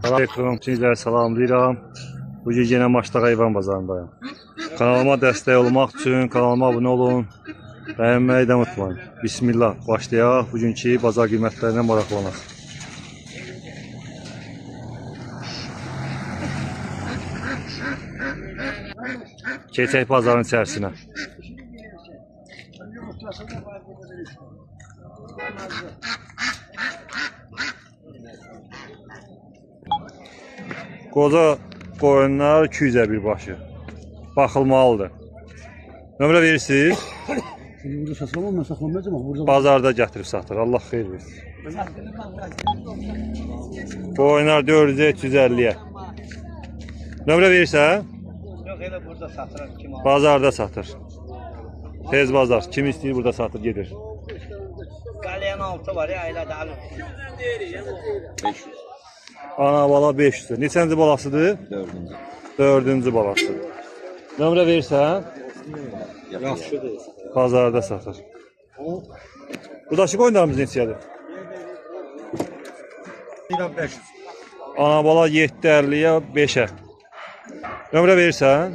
Aleyküm, sizləri salamlayıram. Bugün yenə Maçdaq heyvan bazarındayım. Kanalıma dəstək olmaq üçün kanalıma abunə olun. Bəyənməyi də unutmayın. Bismillah, başlayaq. Bugünkü bazar qiymətlərinə maraqlanaq. Keçək bazarın içərisinə. Qoca qoyunlar 200'ə bir başı. Baxılmalıdır. Nömrə verirsiniz? Burada saxlamam, mən saxlamayacam. Bazarda gətirib satır. Allah xeyir versin. Qoyunlar 400'ə 350'yə. Nömrə verirsən? Yox, elə burada satırıq kim alır. Bazarda satır. Tez bazar. Kim istəyir burada satır gedir. Qaliyan altı var ya, elə də alır. 500. Ana bala 500'ə. Neçənci balasıdır? 4-cü. 4-cü balası. Nömrə verirsən? Yaxşıdır. Bazarda satır. Buradakı qoyunlarımız neçədir? 500. Ana bala 750'yə 5'ə. Nömrə verirsən?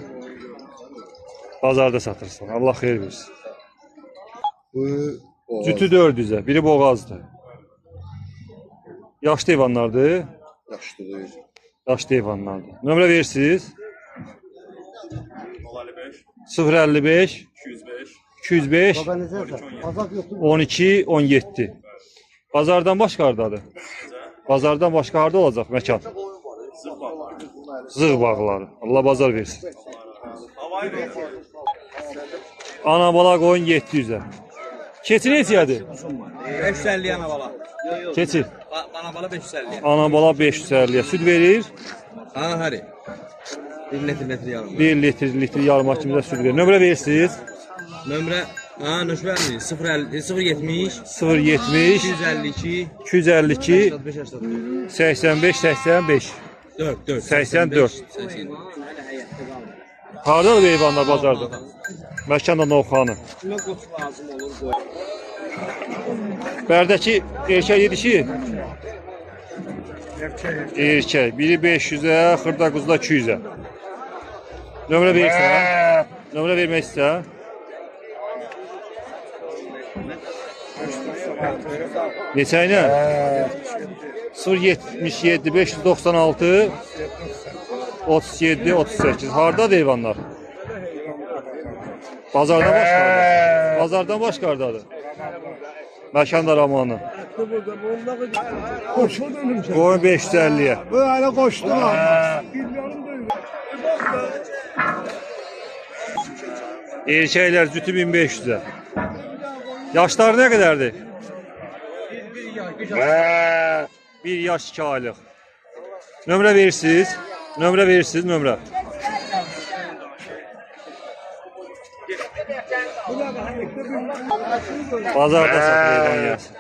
Bazarda satırsan. Allah xeyir versin. Cütü 400'ə. Biri boğazdır. Yaşlı heyvanlardır. Yaxşıdır. Yaşlı heyvanlardır. Nömrə verirsiniz? 055 205 12 17. Bazardan başqa hardadır? Bazardan başqa harda olacaq məkan? Zığ bağları. Allah bazar versin. Ana bala qoyun 700'ə. Keçi neçədir? 550 ana bala. Keçi. Ana bala 550. Ana bala 550'yə. Süd verir. Ana həri. 1 litr yarım. 1 litr yarıma kimi də süd verir. Nömrə verirsiniz? Nömrə nöş vermir. 070 070 252 252 85 85 85 4 84. Hardadır heyvanlar bazarda? Məkanda Novxanı. lazım olur qoy. Bərdəki erkək yedişi? Erkək. Biri 500'ə, xırda quzda 200'ə. Nömrə verirsən? Nömrə vermək istəyirsən? Neçə ilə? 077 596 37 38. Hardadır heyvanlar? Bazardan başqardadır. Bazardan başqardadır. Məkanda Ramanı. Qoyun 550'yə. Böyle koştular. Erkəklər cütü 1500'ə. Yaşları nə qədərdir? 1 yaş 2 aylıq. Nömrə verirsiniz? Nömrə verirsiniz, nömrə. Bazarda satır heyvan yersin.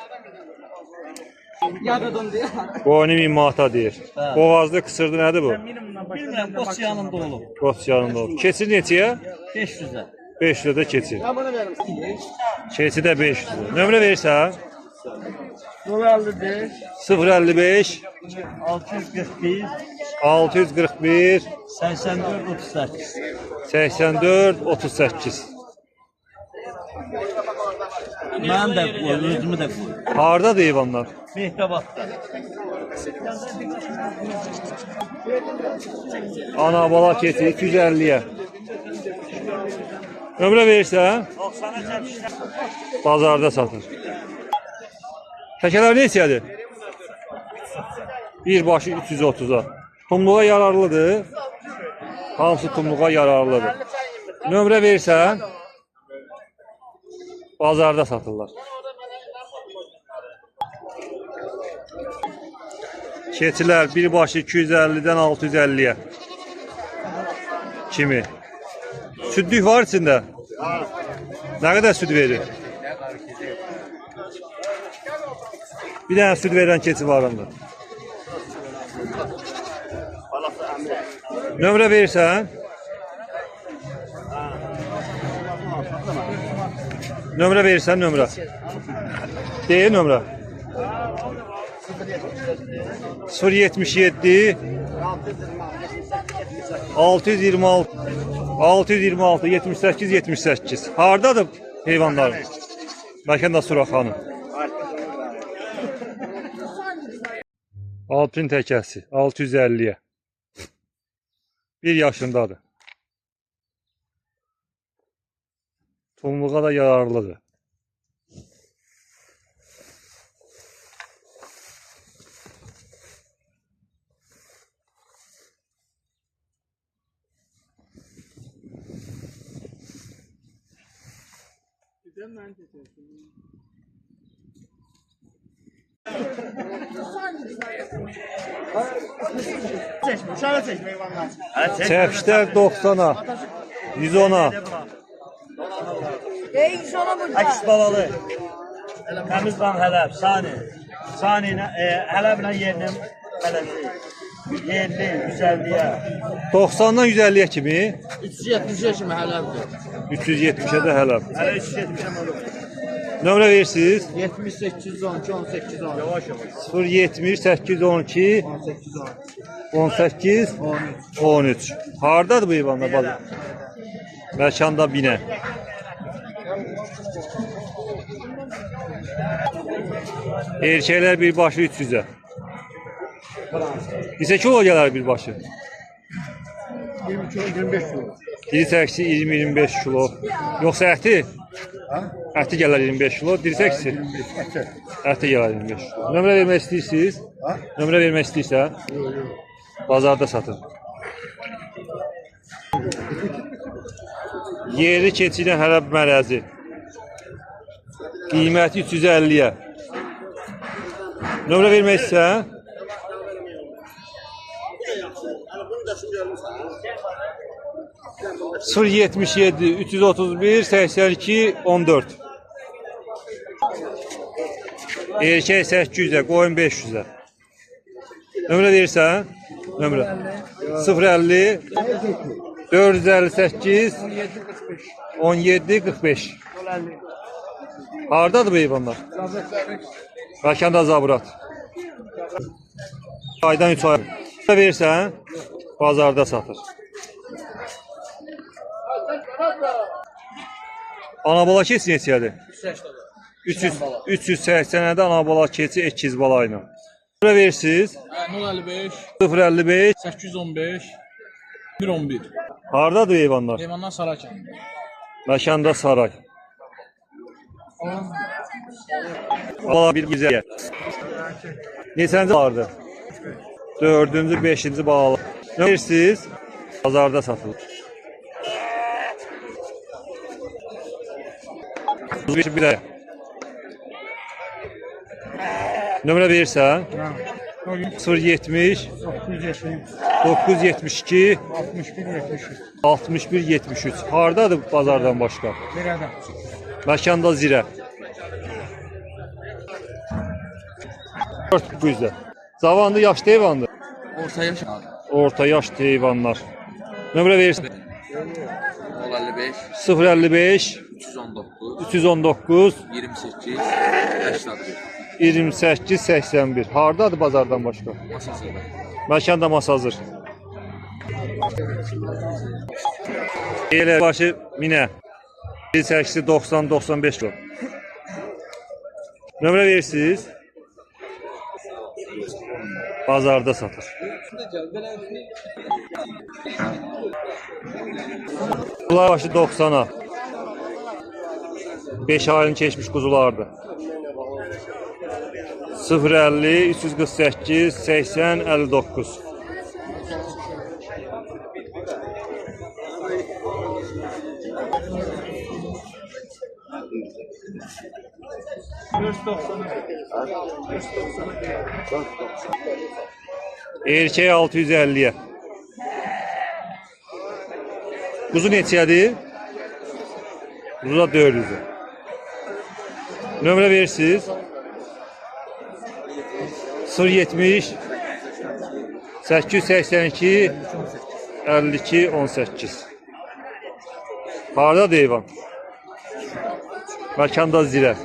Qoyunu 1000 manata deyir. Boğazlı qısırdı nədir bu? Bilmirəm, qoç yanında olub. Qoç yanında olub. Keçir neçəyə? 500'ə. 500'ə də keçir. Keçi də 500'ə. Nömrə verirsən? 055 055 641 641 84 38. 84 38. Mən də qoy, özümü də qoy. Hardadır heyvanlar? Mehtabatda. Ana bala keçi 250'yə. Nömrə verirsən? 90'a çəkişlər. Bazarda satır. Təkələr neçədir? Bir başı 330'a. Tumluğa yararlıdır. Hamısı tumluğa yararlıdır. Nömrə verirsən? Bazarda satırlar. Keçilər bir başı 250'dən 650'yə kimi. Südlük var içində. Nə qədər süd verir? Bir dənə süd verən keçi var onda. Nömrə verirsən? Nömrə verirsən, nömrə. Deyir nömrə. 077 626 626 78 78. Hardadır heyvanlar? Bəlkə Suraxanı. Alpin təkəsi 650-yə. 1 yaşındadır. Tumluğa da yararlıdır. Çəpişlər 90-a, 110-a. Əks balalı. Təmiz qan hələb, sani. Sani ilə, hələblə yerinin hələbi. Yerli, 150-yə. 90-dan 150-yə kimi, 370'e şimdi hələbdir. 370-ə də hələb. Hələ 370-ə olur. Nömrə verirsiniz? 7812 18 10. Yavaş yavaş. 070 812 18 13. Hardadır bu heyvanlar bazı? Məkanda binə. Erkəklər birbaşı 300-ə. Neçə kilo gələr birbaşı? 20 kilo 25 kilo. Dirsəksi 20-25 kilo. Yoxsa əti? Əti gələr 25 kilo, dirsəksi? Əti gələr 25 kilo. Nömrə vermək istəyirsiniz? Nömrə vermək istəyirsə? Bazarda satın. Yerli keçi ilə hələb mərəzi. Qiyməti 350-yə. Nömrə vermək istəyirsə? 077 331 82 14. Erkək 800'ə, qoyun 500'ə. Nömrə verirsən? Nömrə 050 458 17 45. Hardadır bu heyvanlar? Bakanda Zabrat. Aydan 3 ay. Nömrə verirsən? Bazarda satır. Anabala keçi neçədir? 380-də anabala keçi 200 bala ilə. Nömrə verirsiniz? 055 055 815 111. Hardadır heyvanlar? Heyvanlar Sarakyan. Məkanda Saray. Bala bir güzel. Neçənci vardı? 4-cü, 5-ci balalı. Nömrə verirsiniz? Bazarda satılır. Bir ay. Nömrə verirsən? 070 972 61 73. Hardadır bazardan başqa? Məkanda Zirə. 400'də. Zavandı, yaşlı heyvandı. Orta yaş. Orta yaşlı heyvanlar. Nömrə verirsən? 055 055 319 319 28 81. 28 81. Hardadır bazardan başqa? Masasında. Məkanda Masazır. Elə başı minə. 18 90 95 kilo. Nömrə verirsiniz? Bazarda satır. Bunlar başı 90'a. 5 ayını keçmiş quzulardır. 050 348 80 59. Erkək 650'ye. Kuzu neçədir? Kuzu da 400'e. Nömrə verirsiniz? 070 882 52 18. Hardadır heyvan? Məkanda Zirə.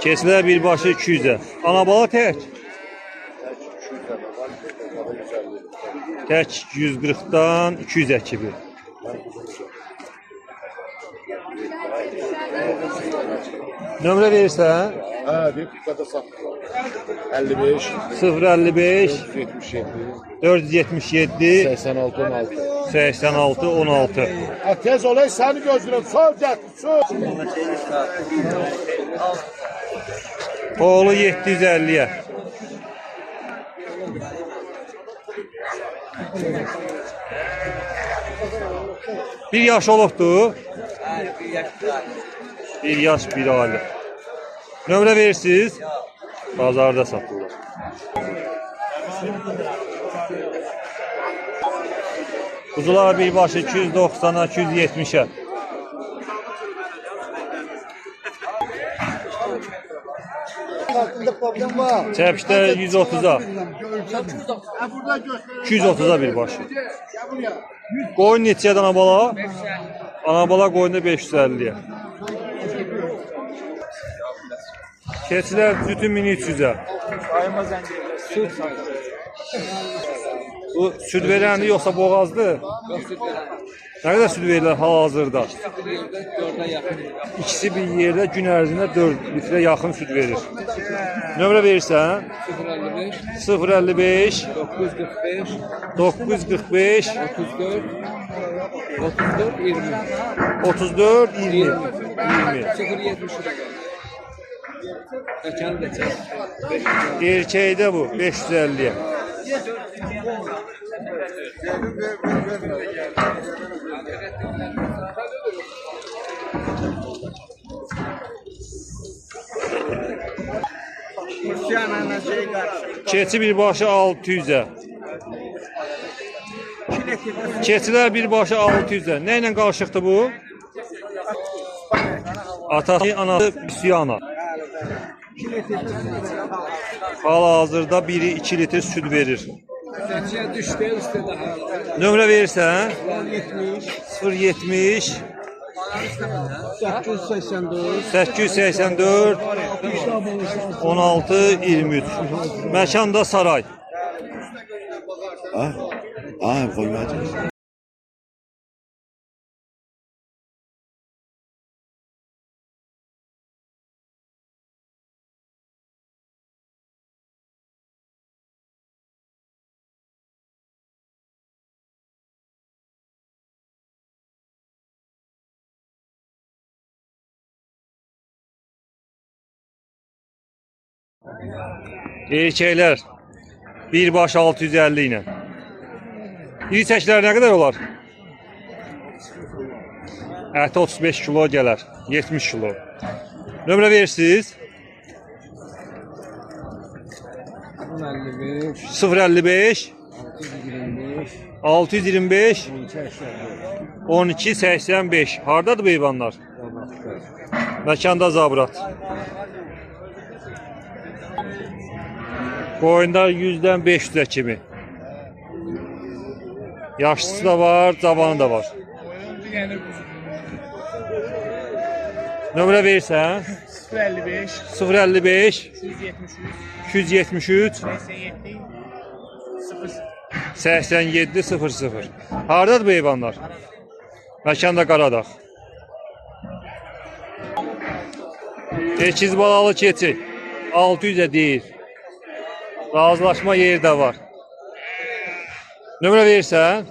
Keçilər birbaşa 200-ə. Ana bala tək. Tək 140-dan 200-ə kimi. Nömrə verirsən? Hə, bir qada satdılar. 55 055 477 477 86 16. 86 16. Ha, tez olay seni gözlürüm. Sol gətir, sol. Oğlu 750'ye. Bir yaş olubdu. Bir yaş bir aylık. Nömrə verirsiniz? Bazarda satılır. Kuzular birbaşa 290'a 270'e. Hakkında problem var. Çepişdə 130'a. 230'a birbaşa. Qoyun neçəyə ana bala? Ana bala qoyunda 550'ye. Keçilər sütün 1300'ə. Bu süt verəndir yoxsa boğazdır? Nə qədər süt verirlər hal-hazırda? İkisi bir yerdə gün ərzində 4 litrə yaxın süt verir. Nömrə verirsən? 055 945 34 20 Erkəkdə bu 550'ye. Keçi birbaşa 600'ə. Keçilər birbaşa 600'ə. Nə ilə qarışıqdır bu? Atası, anası Üsyana. Hal-hazırda biri 2 litr süt verir. Nömrə verirsən? 070 884 16 23. Məkanda saray. Koymadım. Erkəklər birbaşa 650 ilə. İri çəkilər nə qədər olar? Əti 35 kilo gələr, 70 kilo. Nömrə verirsiniz? 055 625 12 85. Hardadır bu heyvanlar? Məkanda zabrat. Qoyunlar 100'dən 500'ə kimi. Yaşlısı da var, cavanı da var. Nömrə verirsən? 055 273 87 00. Hardadır bu heyvanlar? Məkanda Qaradağ. Ekiz balalı keçi 600'ə deyir. Razılaşma yeri de var. Nömrə verirsən?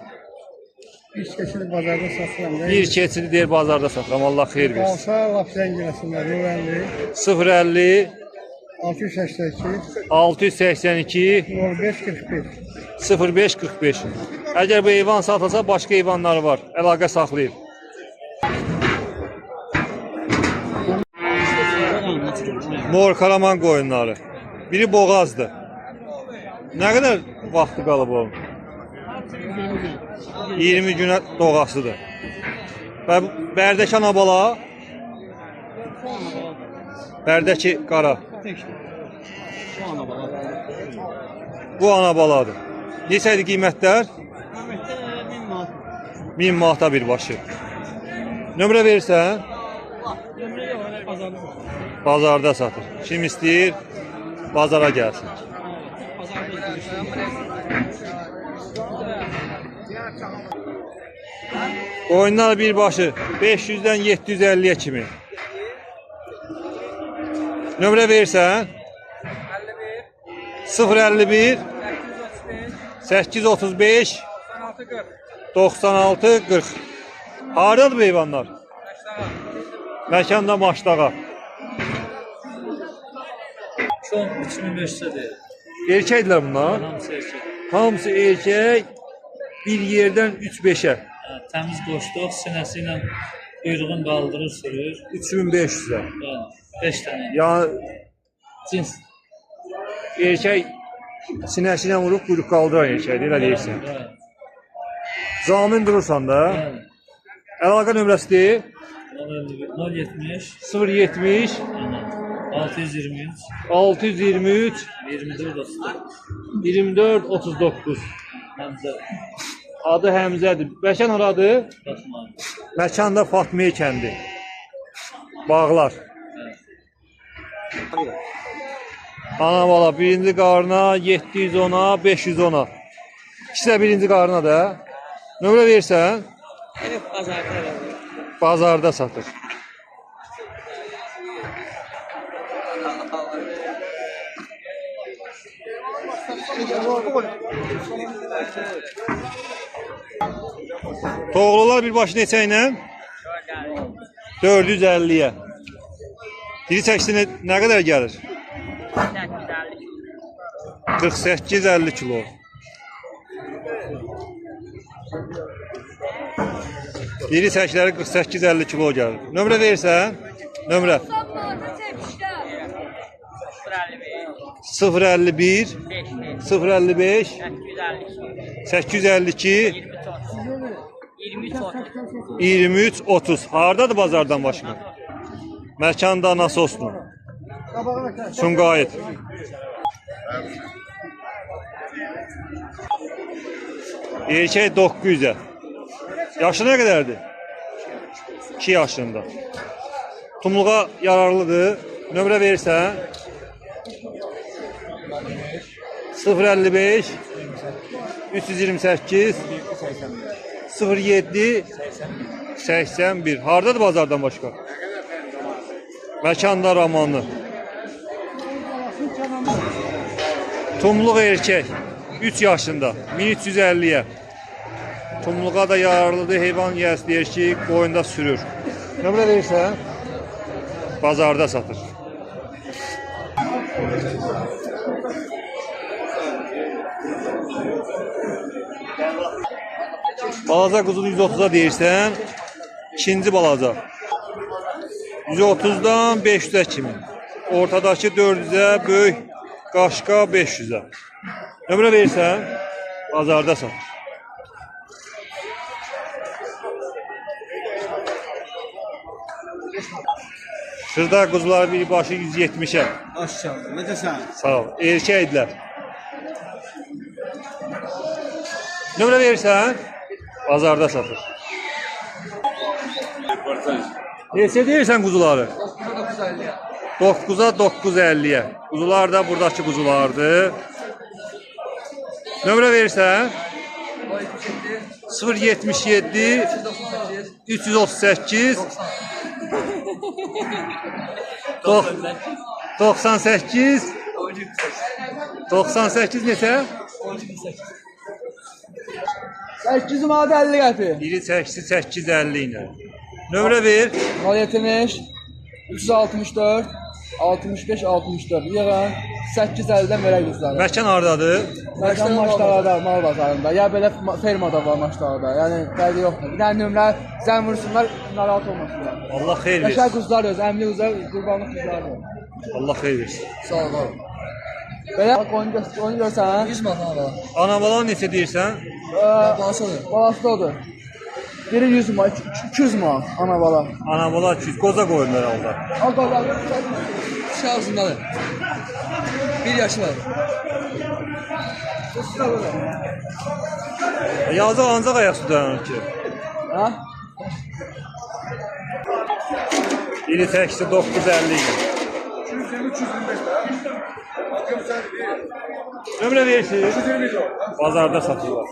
Bir keçini bazarda satıram. Bir keçini deyir bazarda satıram. Allah xeyir versin. Alsa laf zənginəsinlər. 050 682 682 05 45. 05 45. Əgər bu heyvan satılsa başqa heyvanları var. Əlaqə saxlayın. Mor Karaman qoyunları. Biri boğazdır. Nə qədər vaxtı qalıb onun? 20 günə doğasıdır. Və bərdəki ana bala? Bərdəki qara. Bu ana baladır. Neçədir qiymətlər? 1000 manata birbaşa. Nömrə verirsən? Bazarda satır. Kim istəyir, bazara gəlsin. Qoyunlar birbaşı 500-dən 750-yə kimi. Nömrə verirsən? 051 835 96 40. Hardadır bu heyvanlar? Məkanda Maçdağa. Son 3500'dir. Erkəkdirlər bunlar. Hamısı erkek. Hamısı erkək. Bir yerdən 3-5'ə. Təmiz qoşduq, sinəsiyle quyruğun qaldırır, sürür. 3500'ə. Yəni 5 tane. Yəni Cins. erkək sinəsilə vurub quyruq qaldıran erkəkdir, elə deyirsən. Bəli. Zamin durursan da. Bəli. Əlaqə nömrəsidir 070 070 623 623 24 34. 24 39. Həmzə Adı Həmzədir. Bəşən aradır? Baxma. Məkanda Fatmiyə kəndi. Bağlar. Ana bala birinci qarına 710'a 510'a. İkisi də birinci qarına da. Nömrə versən Evet, pazarda var. bazarda satır. Toğlular birbaşı neçə ilə? 450'ye. Diri çəkisi nə qədər gəlir? 48-50 kilo. Diri çəkləri 48-50 kilo gəlir. Nömrə verirsən? Nömrə 051 055 852 23 30. Hardadır bazardan başqa? Məkanda Nasoslu. Sumqayıt. Erkək 900'ə. Yaşı nə qədərdir? 2 yaşında. Tumluğa yararlıdır. Nömrə verirsən 055 328 07 81. Hardadır bazardan başqa? Məkanda Ramanlı. Tumluq erkək 3 yaşında 1350'ye. Tumluğa da yararlıdır. Heyvan yiyəsi deyir ki, qoyunda sürür. Nömrə verirsən bazarda satır. Balaca quzulu 130'a deyirsən, ikinci balaca 130'dan 500'ə kimi. Ortadakı 400'ə, böyük qaşqa 500'ə. Nömrə verirsən bazarda satır. Şırda quzuları birbaşı 170'ə. Aşağı. Necəsən? Sağ ol. Erkəkdirlər. Nömrə verirsən bazarda satır. Neçə deyirsən quzuları? 9'a 950'ye. Quzular da buradakı quzulardır. Nömrə verirsən 077 338 98 98 neçə? 800 manat 50 qəpik. Biri çəkisi 850 ilə. Nömrə ver. 070 364 65 64. Yığın 850-dən verək qızları. Məkan hardadır? Məkan Maçdağda, mal bazarında. Ya belə fermada var Maçdağda. Yəni fərqi yoxdur. Bir dənə nömrə zəng vursunlar, narahat olmasınlar. Allah xeyir Qəşəng versin. qızlar öz, əmli qızlar, qurbanlıq qızlardır. Allah xeyir versin. Sağ ol. Belə onu görsən. 100 manat ala. Ana bala neçə deyirsən? Balasıdır. Balası da odur. Biri 100 manat, 200 manat ana bala. Ana bala 200 qoza qoyurlar alda. Al qazan. Şey ağzındadır. 1 yaşı var. Yazıq ancaq ayaq sudanır ki. Ha? Biri çəkisi 950 ilə. Nömrə verirsiniz? Bazarda satırlar.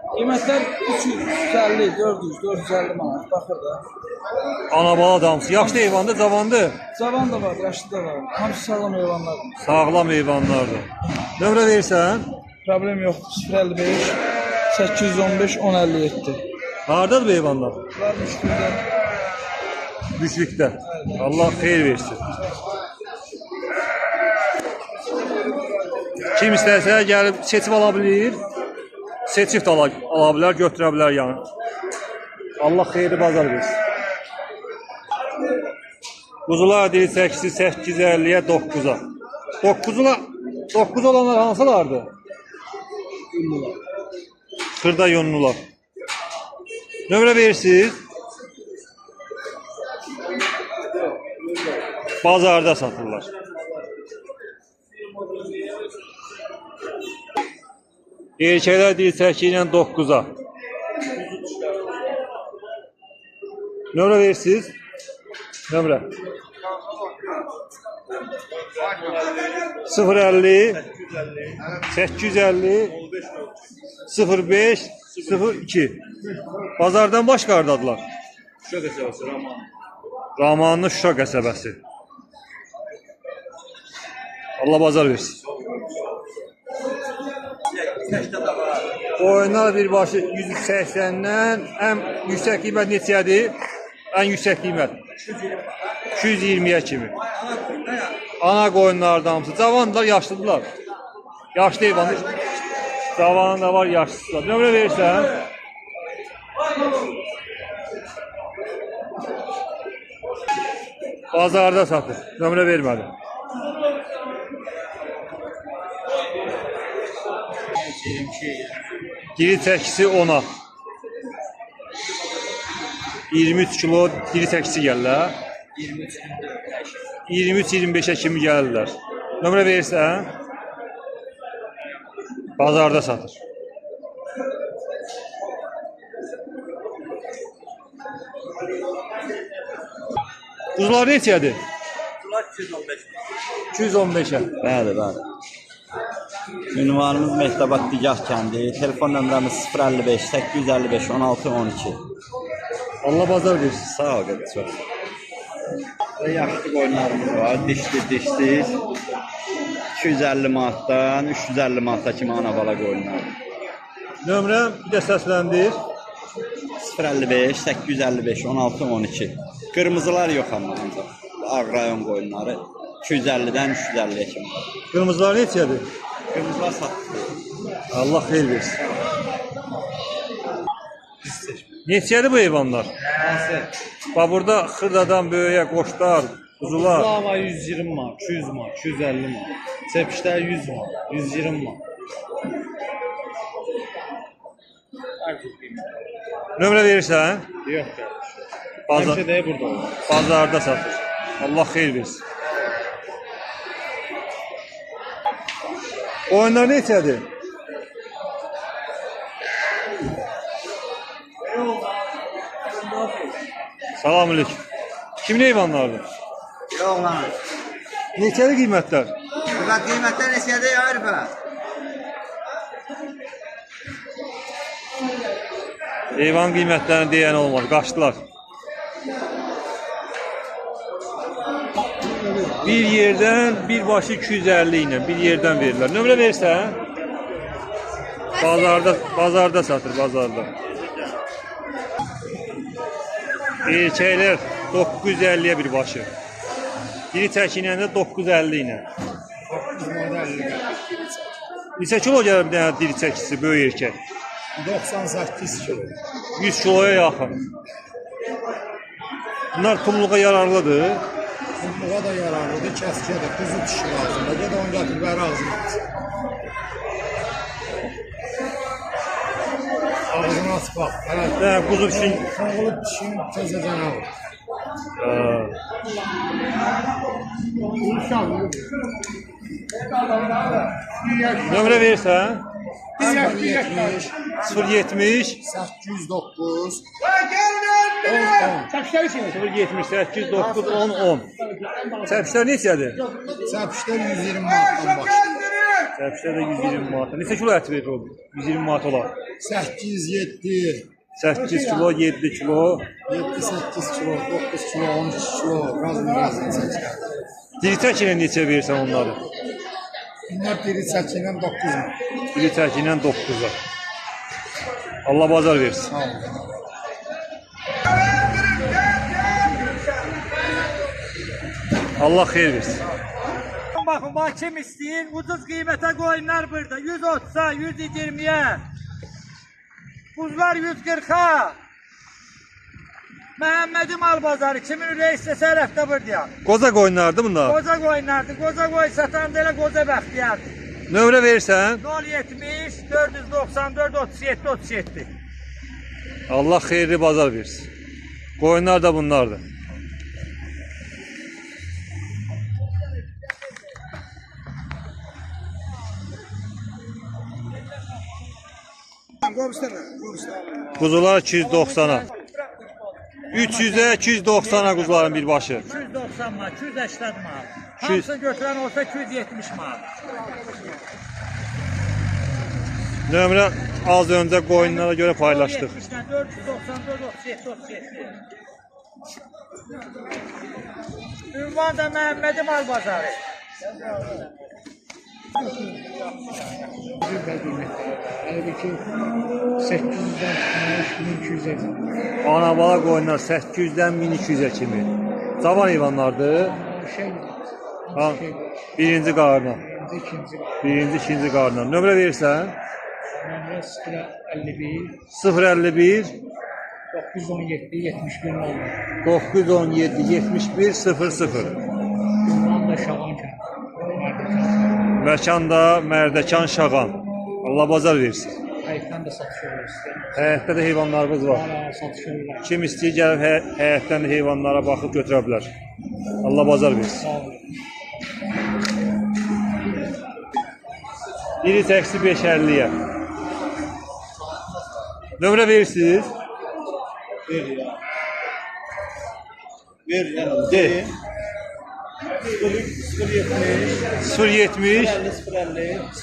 Qiymətlər 350, 400, 450 manat baxır da. Ana bala adamsın. Yaşlı heyvandır, cavandır. Cavan da var, yaşlı da var. Hamısı sağlam heyvanlar. Sağlam heyvanlardır. Nömrə verirsən? Problem yoxdur. 055 815 1057. Hardadır bu heyvanlar? Bunlar müşküldə. Güçlükdə. Allah xeyir versin. Kim istərsə gəlib seçib ala bilir. Seçib də ala bilər, götürə bilər yəni. Allah xeyirli bazar versin. Quzular diri 850-yə 9-a. 9 olanlar hansılardır? Yunlular. Xırda yunlular. Nömrə verirsiniz? Bazarda satırlar. Erkəklər diri 8 ilə 9-a. Nömrə verirsiniz? Nömrə. 050 850 05 02. Bazardan başqa hardadılar? Şuşa qəsəbəsi, Raman. Ramanlı Şuşa qəsəbəsi. Allah bazar versin. Oyunlar birbaşı 180-dən ən yüksək qiymət neçədir? Ən yüksək qiymət 220-yə kimi. Ana qoyunlardan hamısı. Cavandılar, yaşlıdılar. Yaşlı heyvanı. Cavanı da var, yaşlısı da. Nömrə verirsən? Bazarda satır. Nömrə vermədi. Diri çəkisi 10'a. 23 kilo diri çəkisi gəlirlər. 23-25'e kimi gəlirlər. Nömrə verirsən? Bazarda satır. Kuzular neçədir? Bunlar 215. 215'e. Bəli, bəli. Ünvanımız Mehtabat Digah kəndi. Telefon nömrəmiz 055 855 16 12. Allah bazar versin. Sağ ol, qədər çox. Yaşlı qoyunlarımız var. Dişli, dişsiz. 250 manatdan 350 manata kimi ana bala qoyunlar. Nömrə bir də səsləndir. 055 855 16 12. Qırmızılar yox amma ancaq. Ağ rayon qoyunları 250-dən 350-yə kimi. Qırmızılar neçədir? Qırmızılar satılır. Allah xeyir versin. Neçədir bu heyvanlar? Bax burada xırdadan böyüyə qoçlar, kuzular. Lava 120 man, 200 man, 250 man. Çepişlər 100 man, 120 man. Nömrə verirsən? Yox qardaş. Bazar, Həmişə də burada olur. bazarda satır. Allah xeyir versin. Oyunlar neçədir? Salamünaleyküm. Kimin heyvanlardır? Yox lan. Neçədir qiymətlər? Bunlar qiymətlər neçədir ya Arifə? Heyvan qiymətlərini deyən olmaz, qaçdılar. Bir yerdən birbaşı 250 ilə bir yerdən verirlər. Nömrə verirsən? Bazarda satır, bazarda. Erkəklər 950'ye bir başı. Biri çəkinəndə 950 ilə. Neçə kilo gəlir bir dənə diri çəkisi, böyük erkək? 98 kilo. 100 kiloya yaxın. Bunlar tumluğa yararlıdır. Kumluğa da yararlıdır, kəskə də, kuzu dişi lazımdır. Gədə onu gətir, bəri ağzını aç. Ağzını aç bax. Kuzu üçün Soğulub dişin təzəcən alır. nömrə verirsən? 070 070 809 Çəkişləri kimi. 078 9 10 10. Çəpişlər neçədir? Çəpişlər 120 manatdan başlayır. Çəpişlər də 120 manat. Neçə kilo ət verir o? 120 manat olar. 8, 7, 8 kilo, 7 kilo. 7, 8 kilo, 9 kilo, 12 kilo, razı çəkir. Diri çəkinə neçə verirsən onları? Bunlar diri çəkilən 9 manat. Diri çəkinə 9'a. Allah bazar versin. Sağ olun. Allah xeyir versin. Bakın bak kim isteyin ucuz kıymete koyunlar burada 130'a 120'ye Buzlar 140'a Məhəmmədim Albazarı kimin ürəyi istəsə ərəfdə burada. Qoza qoyunlardı bunlar. Qoza qoyunlardı. Qoza qoy satan da elə qoza bəxtiyardı. Növrə verirsən? 070 494 37 37. Allah xeyirli bazar versin. Qoyunlar da bunlardır. Kuzular 290'a. 300'e 290'a kuzuların bir başı. 290 manat, 280 manat. Hamısı götürən olsa 270 manat. Nömrə az önce qoyunlara göre paylaştık. 494 37 37. Ünvan da Məhəmmədim Albazarı. Halbuki 800'den 1200'e. Ana bala qoyunlar 800'den 1200'e kimi. Cavan heyvanlardır. Şey, Ha, birinci qarına. ikinci. Birinci, ikinci qarına. Nömrə verirsən? Nömrə 051 051 917 71 oldu. 917 71 00. Bundan da Şaban kəndi. Məkanda Mərdəkan Şağan. Allah bazar versin. Həyətdən də satış oluruz. Həyətdə də heyvanlarımız var. Hala satış olurlar. Kim istəyir gəlib həyətdən də heyvanlara baxıb götürə bilər. Allah bazar versin. Sağ olun. Biri təksi 550'ye. Nömrə verirsiniz? Ver yani. De. 070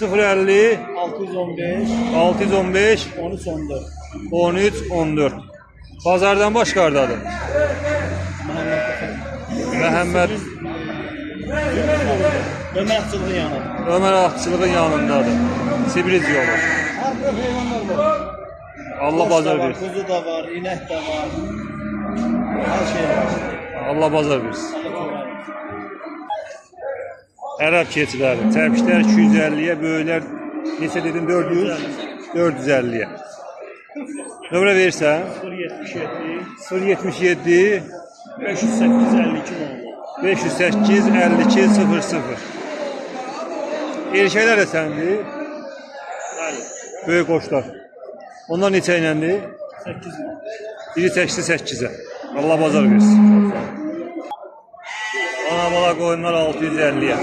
050 615 13 14. Pazardan başqardadır. Məhəmməd Ömer Çılgın yanı. Ömer Akçılığın yanındadır. Sibriz yolu. Allah bazar versin. Kuzu da var, inek de var. Her şey var. Allah bazar versin. Ərəb keçiləri, təpişlər 250'ye, böyüklər neçə dedim 400? 450'ye. Nömrə verirsən? 077 508 52 00. Erkəklər də səndir? Böyük qoçlar. Onlar neçə iləndir? 8. Biri təksi 8'e. Allah bazar versin. Ana bala qoyunlar 650'ye.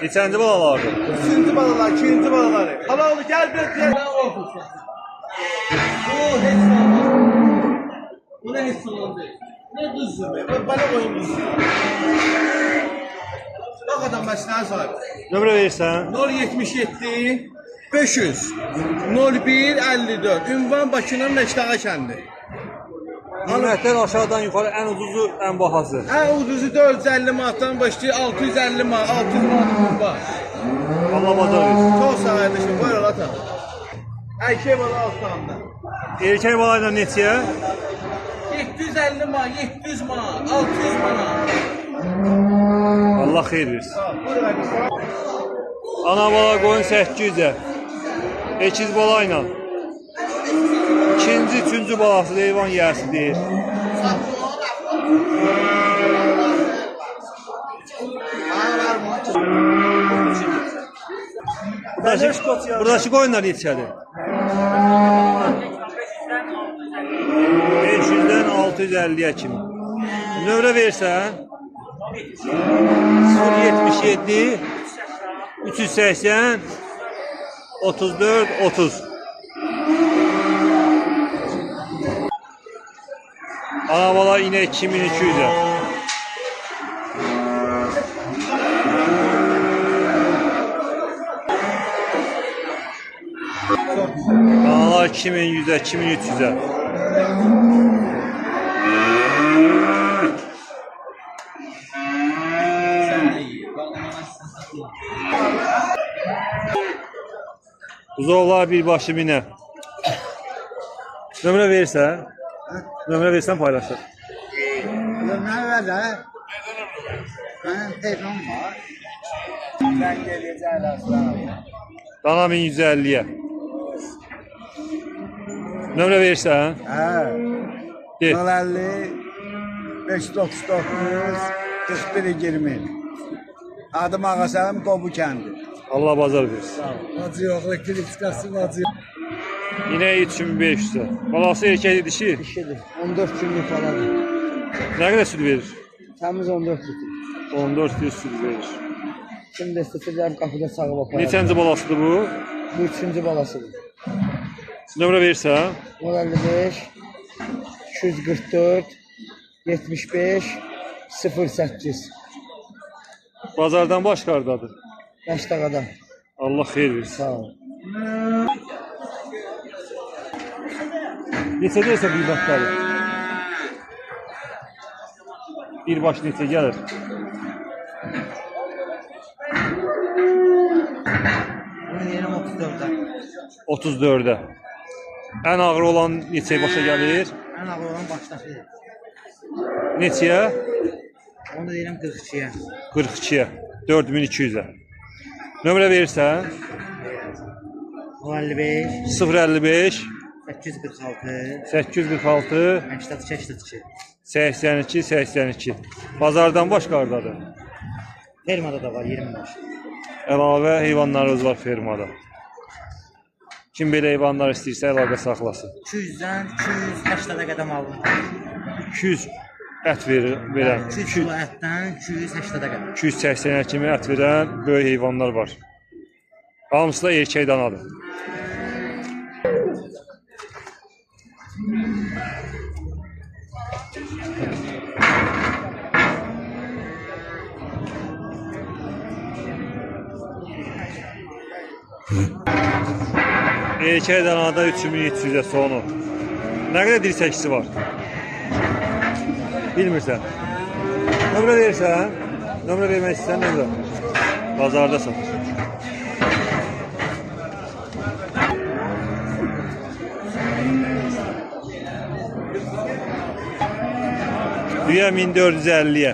Neçənci balalardır? Üçüncü balalar, ikinci balaları. Hala oğlu gel bir diye. Bu hiç olmaz. Bu ne hiç olmaz. Ne düzsün be? Bana koyun düzsün. Bak adam başına sahip. Nömrə verirsən? 077 500 01 54 Ünvan Bakının Məşdağa kəndi. Qiymətlər aşağıdan yuxarı ən ucuzu, ən bahası. Ən ucuzu 450 manatdan başlayır 650 manat, 600 manat var. Allah bazar versin. Çox sağ qardaşım, buyur ata. Erkək bala altında. Erkək balayla neçəyə? 750 manat, 700 manat, 600 manat. Allah xeyir versin. Buyur qardaşım. Ana bala qoyun 800'e. Ekiz balayla. İkinci, üçüncü balası heyvan yiyəsi deyir. Buradakı qoyunlar neçədir? 500'den 650'ye kimi. Nömrə versən? 077 380 34 30. Ana bala yine 2200'e. Danalar 2100'e, 2300'e. Buzovlar birbaşı minə. Nömrə verirsən? Nömrə versən paylaşır. Nömrə ver də. Mənim telefon var. Zəng edəcəklər. Dana 1150'ye. Nömrə verirsən? Hə. De. 050 599 41 20. Adım Ağasağım Qobu kəndi. Allah bazar versin. Hacı yox, elektrikçisi hacı. Yine 3500'e. Balası erkek dişi. İşidir. 14 günlük falan. Ne kadar süt verir? Temiz 14 litre. 14 litre süt verir. Şimdi istesizler kapıda sağıp aparar. Neçənci balasıdır bu? Bu üçüncü balasıdır. Nömrə verirsən? 055 244 75 08. Bazardan başqardadır. Yaşta kadar. Allah xeyir versin. Sağ ol. Neçə deyirsə qiymətləri? Bir baş neçə gəlir? Bunun yerim 34'te. 34'e. Ən ağır olan neçə başa gəlir? En ağır olan baştaşı. Neçəyə? Onu da yerim 42'ye. 42'ye. 4200'e. Nömrə verirsən? 55 055 846 846 82 82 82. Bazardan başqardadır. Fermada da var 25. Əlavə heyvanlarımız var fermada. Kim belə heyvanlar istəyirsə əlaqə saxlasın. 200'den 280'e kadar aldım. 200 ət verən, 200 kilo etten 280'e kadar. 280-ə kimi ət verən böyük heyvanlar var. Hamısı da erkək danadır. Erkək danada 3700'e sonu. Nə qədər dirsəkçisi var? Bilmirsən. Nömrə verirsən? Nömrə vermək istəyirsən nömrə. Bazarda satır. Düya 1450'ye.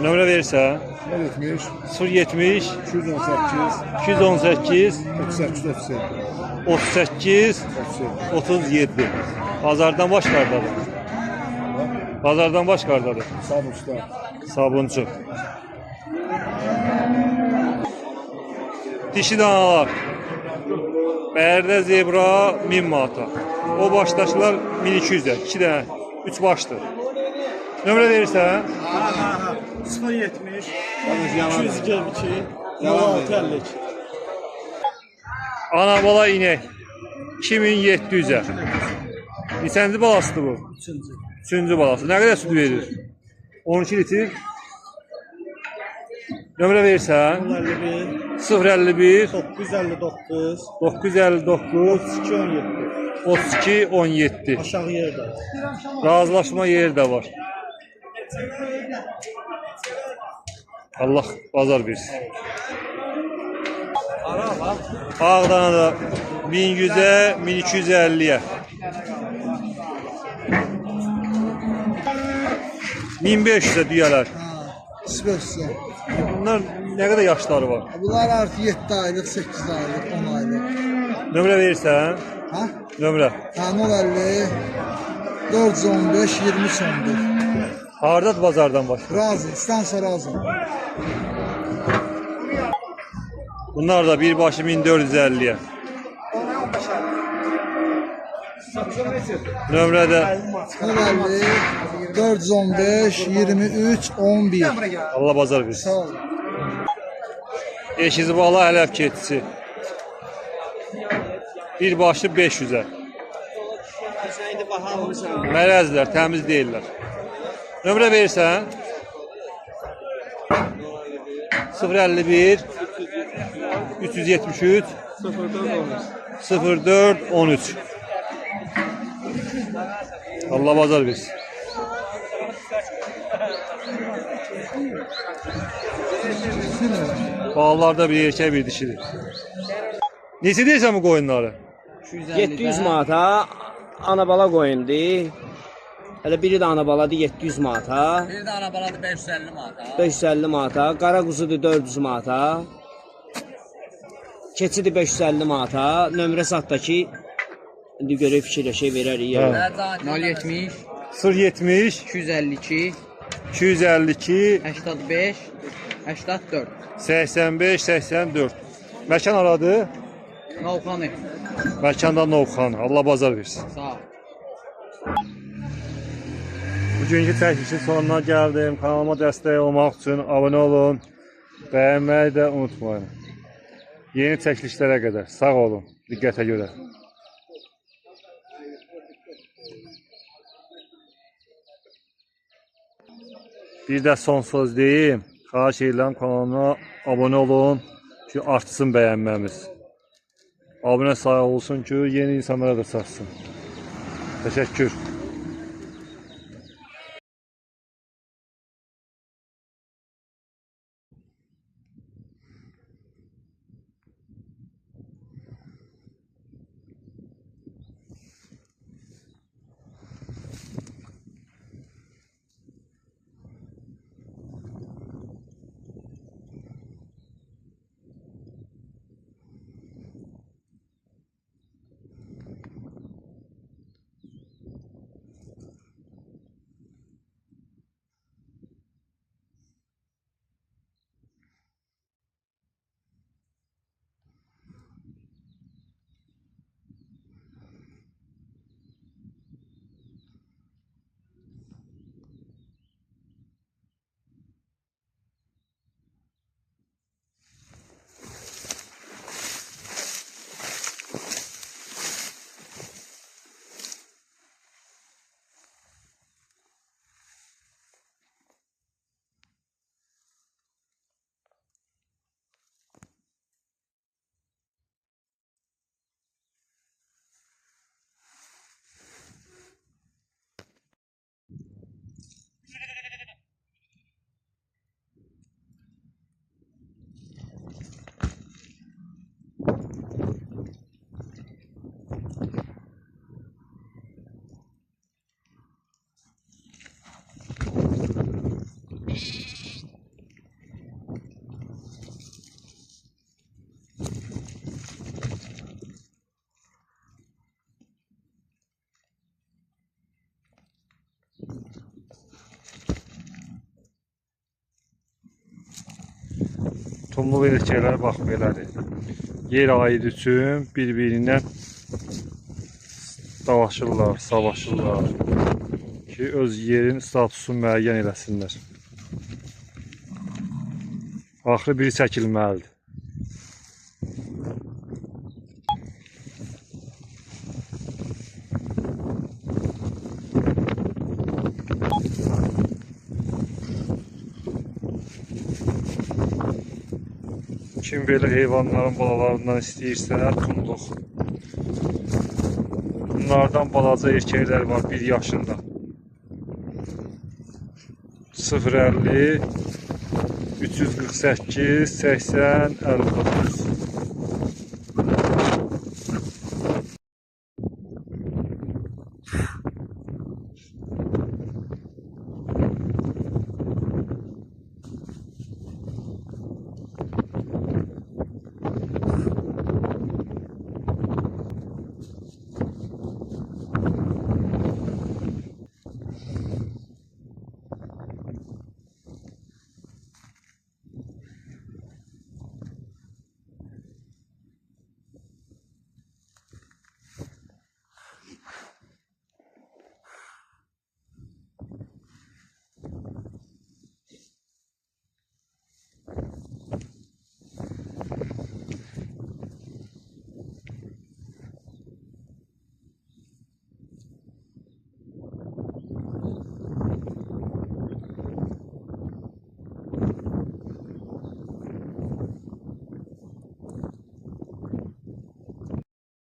Nömrə verirsən? 70 070 218 218 38 38 37. Pazardan başqardadır. Pazardan başqardadır. Sağ usta. Sabunçu. Dişi danalar. Bərdə zebra 1000 manata. O başdaşlar 1200'e. 2 dənə, 3 başdır. Nömrə verirsən? 070 222 06 Ana bala inek 2700'e. Neçənci balasıdır bu? Üçüncü balası. Nə qədər süt verir? 12 litr. Nömrə verirsən? 051 959 959 217 32 17. aşağı yerde. Razılaşma yeri də var. Allah bazar versin. Ağdana da 1100'e 1250'ye. 1500'e düyələr. Spesial. Bunlar nə qədər yaşları var? Bunlar artı 7 aylık, 8 aylık, 10 aylık. Nömrə verirsən? Ha? Nömrə. Ha 050 415 23 11. Hardadır bazardan başqa? Razı, istansa razı. Bunlar da birbaşı 1450'ye. Nömrədə 050 415 23 11. Allah bazar versin. Sağ ol. Eşizi bala ələb keçisi. Birbaşı 500'e. Mərəzlər, təmiz deyirlər. Nömrə verirsən? 051 373 04 13. Allah bazar versin. Bağlarda bir erkek bir dişidir. Nesi deyirsən bu qoyunları? 700 manata ana bala qoyundu. Hələ biri də ana baladır 700 manata. Bir de arabaladı 550 manata. 550 manata. Qara quzudur 400 manata. Keçidir 550 manata. Nömrə satdakı indi görək fikirləşə verərik. Hə. 070 070 252 252 85 84 85 84. Məkan aradı. Novxanı. Məkanda Novxan. Allah bazar versin. Sağ ol. Bugünkü çəkilişin sonuna gəldim. Kanalıma dəstək olmaq üçün abunə olun. Bəyənməyi də unutmayın. Yeni çəkilişlərə qədər sağ olun. Diqqətə görə. Bir də son söz deyim. Xahiş edirəm kanalıma abunə olun ki artsın bəyənməmiz. Abunə sayı olsun ki yeni insanlara da çatsın. Təşəkkür. Tumlu verikələr bax belədir. Yer aid üçün bir-birindən dalaşırlar, savaşırlar ki öz yerin statusunu müəyyən eləsinlər. Axırı biri çəkilməlidir. Kim belə heyvanların balalarından istəyirsə, tumluq. Bunlardan balaca erkəklər var 1 yaşında. 050 348 80 59